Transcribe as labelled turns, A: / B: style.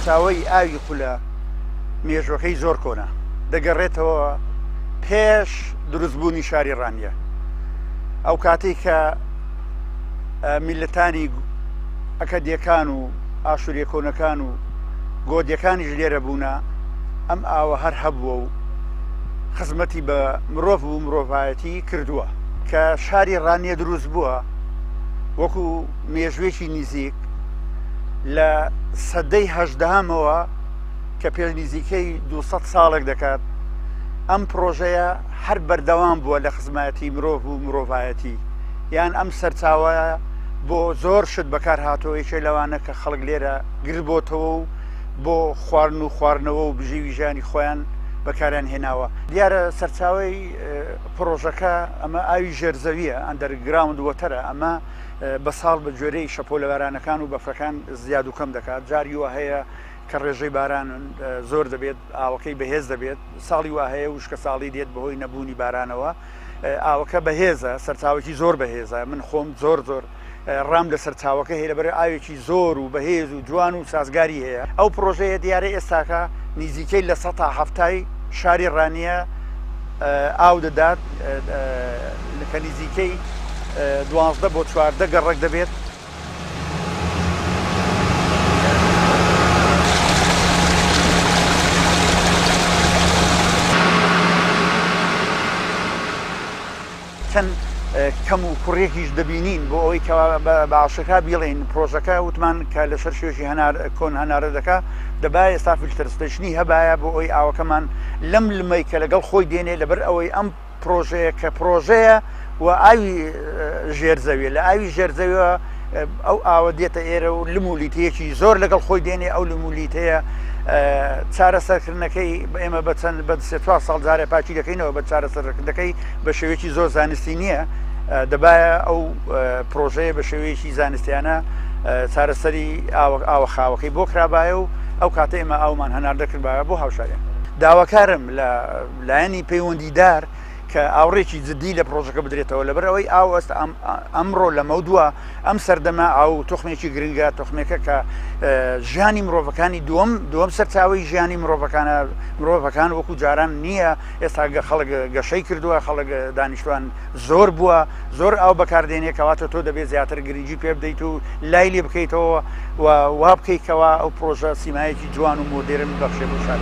A: سەرچاوەی ئاوی خولە مێژوەکەی زۆر کۆنا دەگەڕێتەوە پێش دروستبوونی شاری ڕانیە. ئەو کاتێک کە میلەتانی ئەکەدیەکان و ئاشوریە کۆنەکان و گۆدیەکانیش لێرە بوونە، ئەم ئاوە هەر هەبووە و خزمەتی بە مرۆڤ و مرۆڤایەتی کردووە کە شاری ڕانیە دروست بووە وەکو مێژوێکی نزیک لە سەدەی هەژدەهەمەوە کە پێش نزیکەی 200 ساڵێک دەکات. ئەم پرۆژەیە هەر بەردەوام بووە لە خزمەتی مرۆڤ و مرۆڤایەتی، یان ئەم سەرچاوەیە بۆ زۆر شت بەکار هاتەوە. یەکێ لەوانە کە خەڵک لێرە گربۆتەوە و بۆ خواردن و خواردنەوە و بژی ژیانی خۆیان بەکاریان هێناوە. دیارە سەرچاوەی پرۆژەکە ئەمە ئاوی ژێرزەویە، ئەندەرگراوند وەتەرە. ئەمە بە ساڵ بە جۆرەی شەپۆلەوارانەکان و بەفرەکان زیاد و کەم دەکات. جاری وە هەیە کە ڕێژەی باران زۆر دەبێت، ئاوەکەی بەهێز دەبێت. ساڵی وا هەیە وشکە ساڵی دێت بەهۆی نەبوونی بارانەوە. ئاوەکە بەهێزە، سەرچاوێکی زۆر بەهێزە. من خۆم زۆر ڕام لە سەرچاوەکە هەیە لەبەر ئاوێکی زۆر و بەهێز و جوان و سازگاری هەیە. ئەو پرۆژەیە دیارە ئێستاکە نزیکەی لە 170 شاری ڕانیە ئاو دەدات کە نزیکەی 12 بۆ 14 گەڕێک دەبێت. چەند کەم و کوڕێکیش دەبینین بۆ ئەوەی کە باشەکە بیڵێن پرۆژەکە وتمان کە لەسەر شێژی کۆن هەنارە دەکا دەبای ئێستا فیلتەرستێشنی هەبایە بۆ ئەوی ئاوەکەمان لەم لمەی کە لەگەڵ خۆی دێنێ لەبەر ئەوەی ئەم پرۆژەیە کە پرۆژەیە و ئاوی ژێرزەویە. لە ئاوی ژێرزەویەوە ئەو ئاوە دێتە ئێرە و لمولیتەیەکی زۆر لەگەڵ خۆی دێنێ. ئەو لمولیتەیە چارەسەرکردنەکەی ئێمە بە 3 ساڵ جارێ پاچی دەکەینەوە بە چارەسەرکردنەکەی بە شێوەیەکی زۆر زانستی نییە. دەبایە ئەو پرۆژەیە بە شێوەیەکی زانستیانە چارەسەری ئاوە خاوەکەی بۆ کرابایە و ئەو کاتە ئێمە ئاومان هەنار دەکردبایە بۆ هاوشاریان. داواکارم لە لایەنی پەیوەندیدار کە ئاوڕێکی جدی لە پرۆژەکە بدرێتەوە لەبەر ئەوەی ئاو ئەست ئەمڕۆ لە مەودووە ئەم سەردەما ئاو تۆخمێکی گرنگە، تۆخمێکە کە ژیانی مرۆڤەکانی دووەم سەرچاوی ژیانی مرۆڤەکان وەکو جاران نییە. ئێستا خەڵک گەشەی کردووە، خەڵک دانیشتوان زۆر بووە، زۆر ئاو بەکاردێنێ کەواتە تۆ دەبێت زیاتر گرنگی پێ بدەیت و لای لێ بکەیتەوە و وا بکەیتەوە ئەو پرۆژە سیمایەکی جوان و مۆدێرن بەخشێ بۆ شار.